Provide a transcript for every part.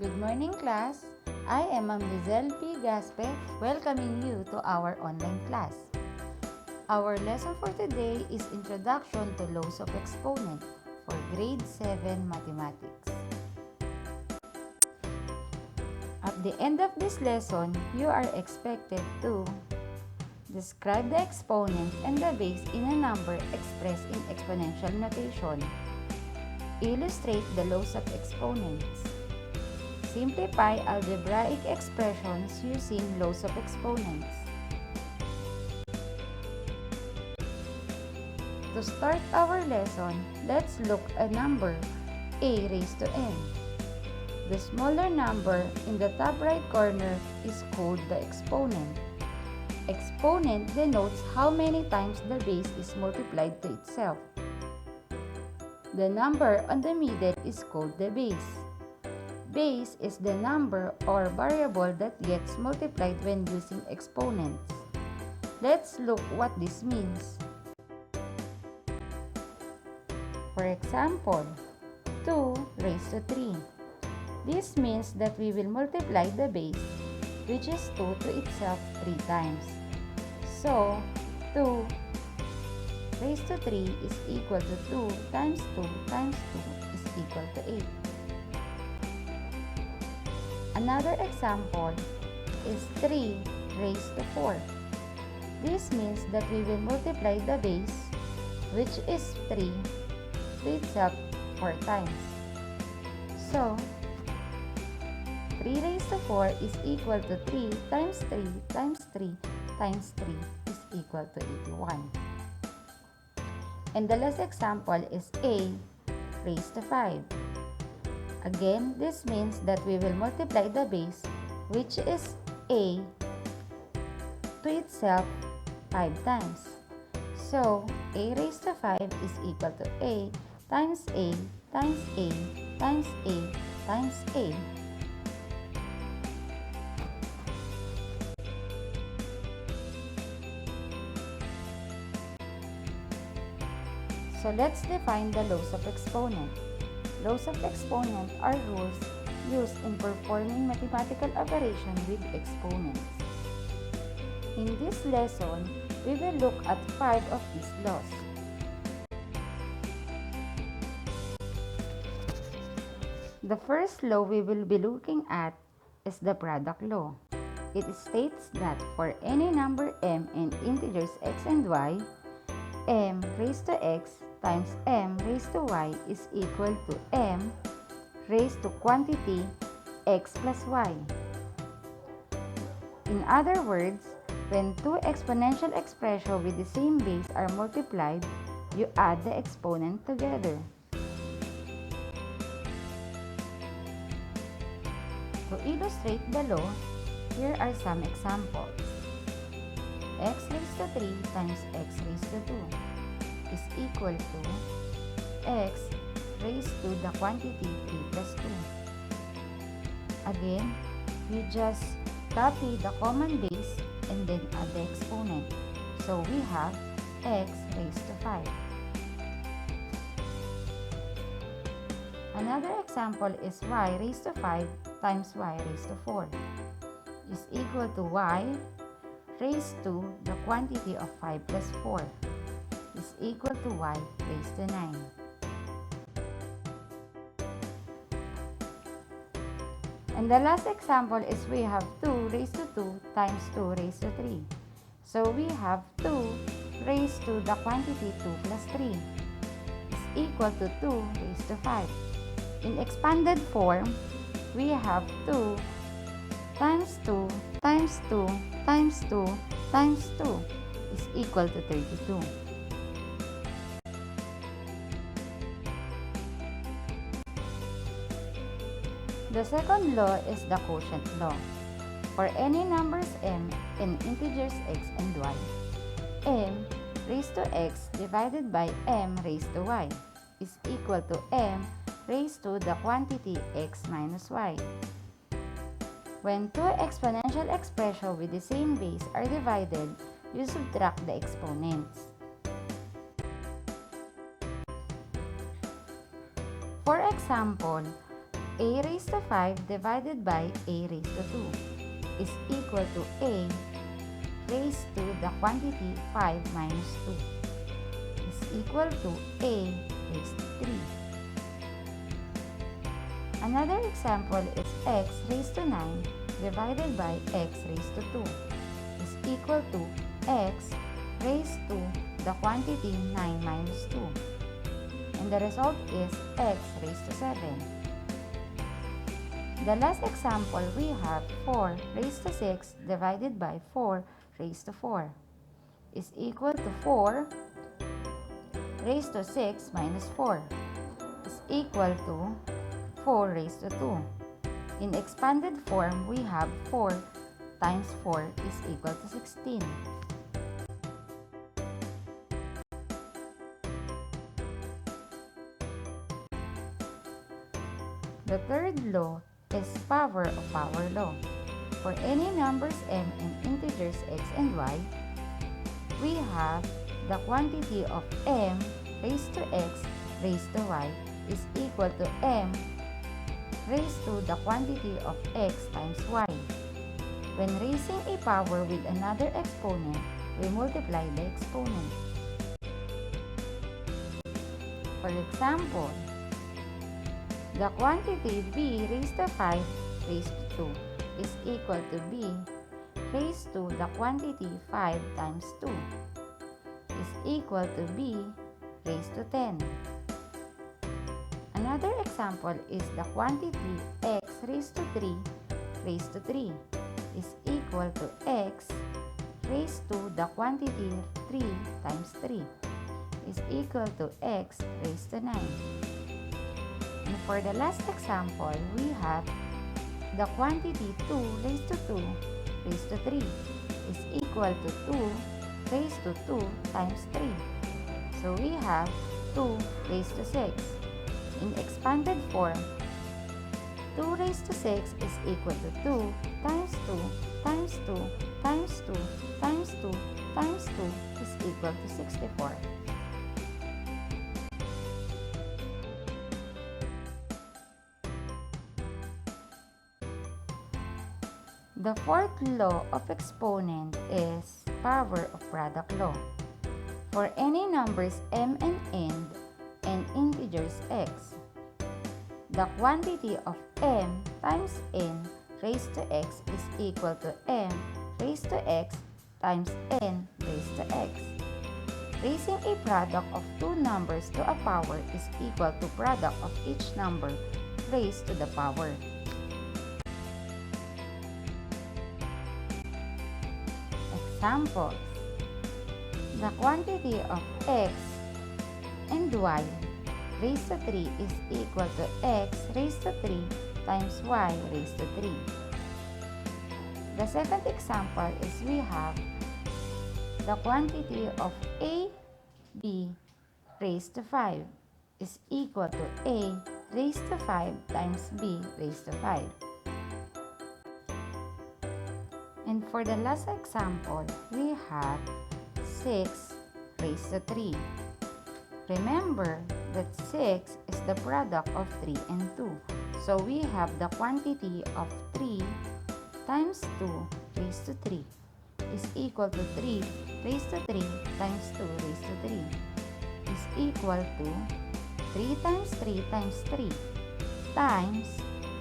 Good morning, class. I am Ma'am Lizelle P. Gaspe, welcoming you to our online class. Our lesson for today is Introduction to Laws of Exponent for Grade 7 Mathematics. At the end of this lesson, you are expected to describe the exponent and the base in a number expressed in exponential notation. Illustrate the laws of exponents. Simplify algebraic expressions using laws of exponents. To start our lesson, let's look at number a raised to n. The smaller number in the top right corner is called the exponent. Exponent denotes how many times the base is multiplied to itself. The number on the middle is called the base. Base is the number or variable that gets multiplied when using exponents. Let's look what this means. For example, 2 raised to 3. This means that we will multiply the base, which is 2, to itself 3 times. So, 2 raised to 3 is equal to 2 times 2 times 2 is equal to 8. Another example is 3 raised to 4. This means that we will multiply the base, which is 3, to itself 4 times. So, 3 raised to 4 is equal to 3 times 3 times 3 times 3 is equal to 81. And the last example is a raised to 5. Again, this means that we will multiply the base, which is a, to itself 5 times. So, a raised to 5 is equal to a times a times a times a times a. So, let's define the laws of exponent. Laws of exponent are rules used in performing mathematical operation with exponents. In this lesson, we will look at 5 of these laws. The first law we will be looking at is the product law. It states that for any number m and integers x and y, m raised to x times m raised to y is equal to m raised to quantity x plus y. In other words, when two exponential expressions with the same base are multiplied, you add the exponent together. To illustrate the law, here are some examples. X raised to 3 times x raised to 2 is equal to x raised to the quantity 3 plus 2. Again, we just copy the common base and then add the exponent. So we have x raised to 5. Another example is y raised to 5 times y raised to 4 is equal to y raised to the quantity of 5 plus 4 is equal to y raised to 9. And the last example is we have 2 raised to 2 times 2 raised to 3. So we have 2 raised to the quantity 2 plus 3 is equal to 2 raised to 5. In expanded form, we have 2 times 2 times 2 times 2 times 2 is equal to 32. The second law is the quotient law. For any numbers m and integers x and y, m raised to x divided by m raised to y is equal to m raised to the quantity x minus y. When two exponential expressions with the same base are divided, you subtract the exponents. For example, a raised to 5 divided by a raised to 2 is equal to a raised to the quantity 5 minus 2 is equal to a raised to 3. Another example is x raised to 9 divided by x raised to 2 is equal to x raised to the quantity 9 minus 2. And the result is x raised to 7. The last example we have 4 raised to 6 divided by 4 raised to 4 is equal to 4 raised to 6 minus 4 is equal to 4 raised to 2. In expanded form, we have 4 times 4 is equal to 16. The third law is power of power law. For any numbers m and integers x and y, we have the quantity of m raised to x raised to y is equal to m raised to the quantity of x times y. When raising a power with another exponent, we multiply the exponent. For example, the quantity b raised to 5 raised to 2 is equal to b raised to the quantity 5 times 2 is equal to b raised to 10. Another example is the quantity x raised to 3 raised to 3 is equal to x raised to the quantity 3 times 3 is equal to x raised to 9. And for the last example, we have the quantity 2 raised to 2 raised to 3 is equal to 2 raised to 2 times 3. So we have 2 raised to 6. In expanded form, 2 raised to 6 is equal to 2 times 2 times 2 times 2 times 2 times 2 is equal to 64. The fourth law of exponent is power of product law. For any numbers m and n and integers x, the quantity of m times n raised to x is equal to m raised to x times n raised to x. Raising a product of two numbers to a power is equal to product of each number raised to the power. Examples: the quantity of x and y raised to 3 is equal to x raised to 3 times y raised to 3. The second example is we have the quantity of a, b raised to 5 is equal to a raised to 5 times b raised to 5. And for the last example, we have 6 raised to 3. Remember that 6 is the product of 3 and 2. So we have the quantity of 3 times 2 raised to 3 is equal to 3 raised to 3 times 2 raised to 3 is equal to 3 times 3 times 3 times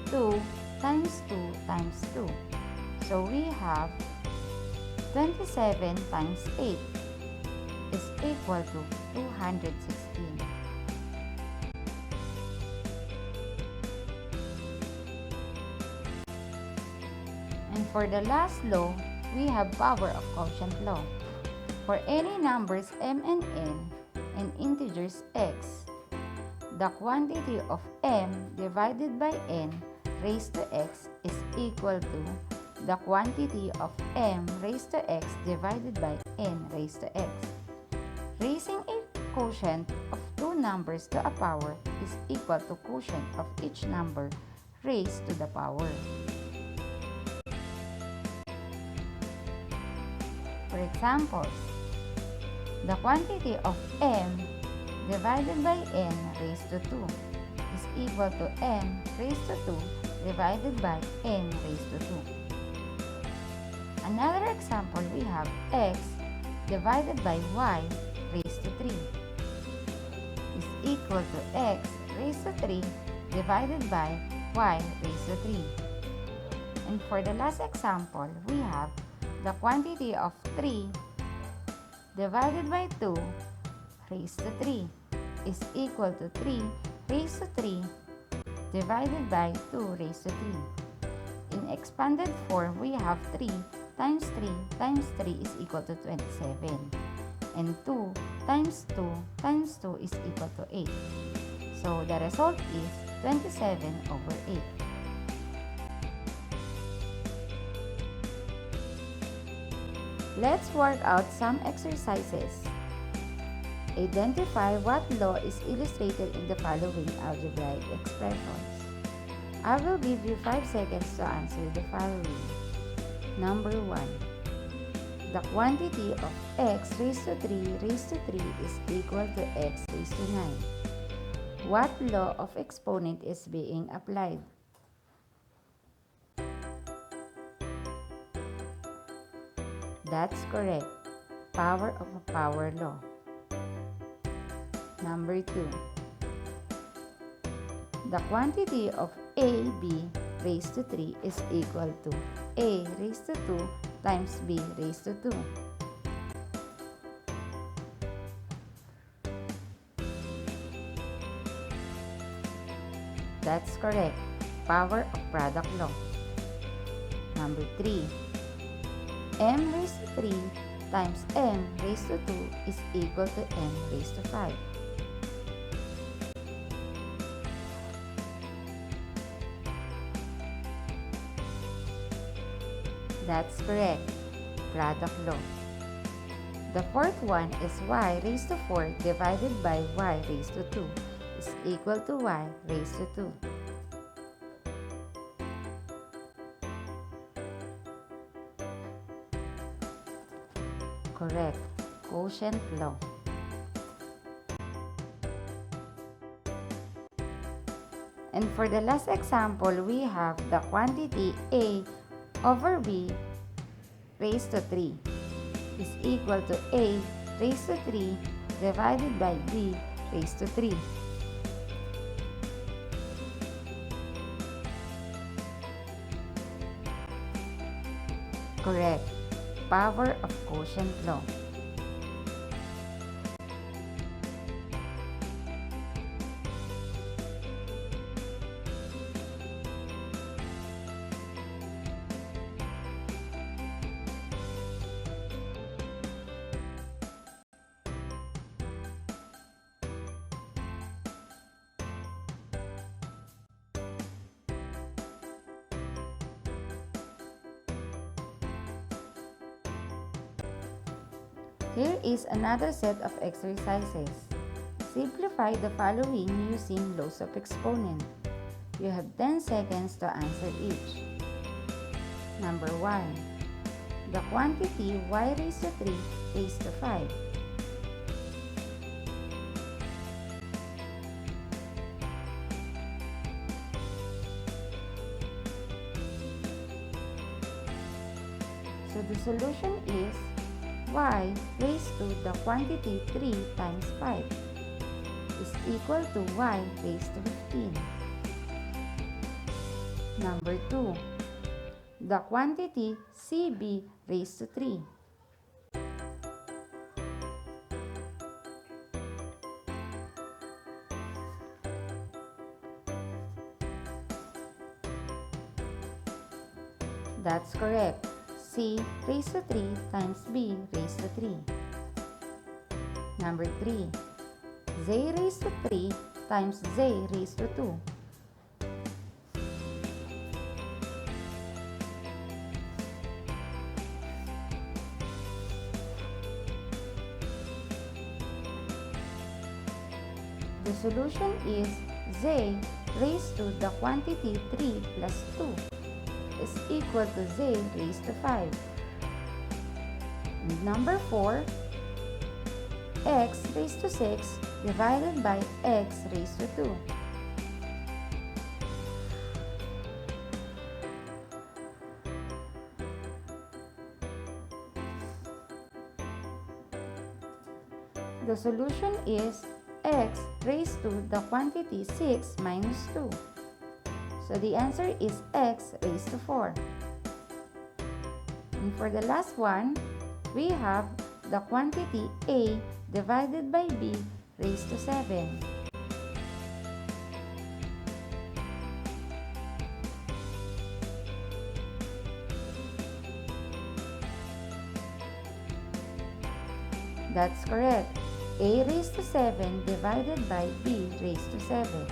2 times 2 times 2. So we have 27 times 8 is equal to 216. And for the last law, we have power of quotient law. For any numbers m and n and integers x, the quantity of m divided by n raised to x is equal to the quantity of m raised to x divided by n raised to x. Raising a quotient of two numbers to a power is equal to quotient of each number raised to the power. For example, the quantity of m divided by n raised to 2 is equal to m raised to 2 divided by n raised to 2. Another example, we have x divided by y raised to 3 is equal to x raised to 3 divided by y raised to 3. And for the last example, we have the quantity of 3 divided by 2 raised to 3 is equal to 3 raised to 3 divided by 2 raised to 3. In expanded form, we have 3 times 3 times 3 is equal to 27. And 2 times 2 times 2 is equal to 8. So the result is 27 over 8. Let's work out some exercises. Identify what law is illustrated in the following algebraic expressions. I will give you 5 seconds to answer the following. Number 1. The quantity of x raised to 3 raised to 3 is equal to x raised to 9. What law of exponent is being applied? That's correct. Power of a power law. Number 2. The quantity of a, b raised to 3 is equal to a raised to 2 times b raised to 2. That's correct. Power of product law. Number 3. M raised to 3 times m raised to 2 is equal to m raised to 5. That's correct. Product law. The fourth one is y raised to 4 divided by y raised to 2 is equal to y raised to 2. Correct. Quotient law. And for the last example, we have the quantity a over b raised to 3 is equal to a raised to 3 divided by b raised to 3. Correct. Power of quotient law. Here is another set of exercises. Simplify the following using laws of exponent. You have 10 seconds to answer each. Number 1. The quantity y raised to 3 raised to 5. So the solution is y raised to the quantity 3 times 5 is equal to y raised to 15. Number 2. The quantity cb raised to 3. That's correct. C raised to 3 times b raised to 3. Number 3. Z raised to 3 times z raised to 2. The solution is z raised to the quantity 3 plus 2 is equal to z raised to 5. And number 4, x raised to 6 divided by x raised to 2 The solution is x raised to the quantity 6 minus 2. So the answer is x raised to 4. And for the last one, we have the quantity a divided by b raised to 7. That's correct. A raised to 7 divided by b raised to 7.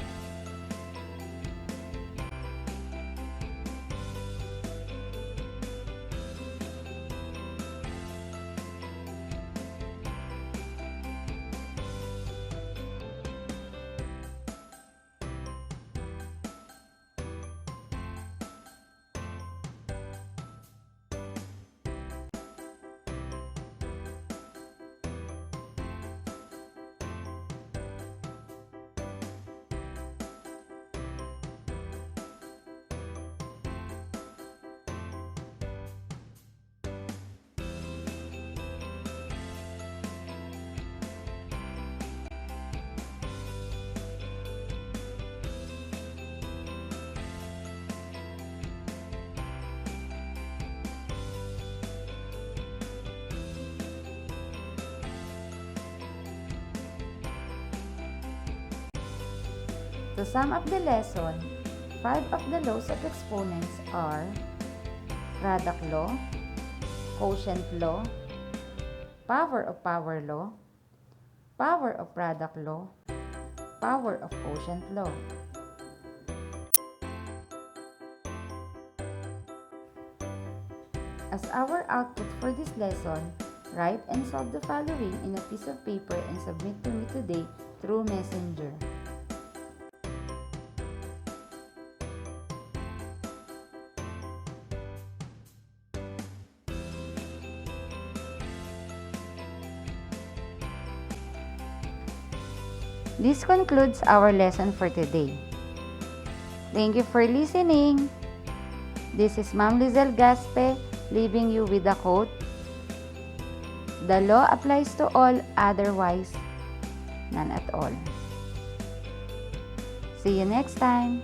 To sum up the lesson, 5 of the laws of exponents are product law, quotient law, power of power law, power of product law, power of quotient law. As our output for this lesson, write and solve the following in a piece of paper and submit to me today through Messenger. This concludes our lesson for today. Thank you for listening. This is Ma'am Lizelle Gaspe leaving you with a quote. The law applies to all, otherwise, none at all. See you next time.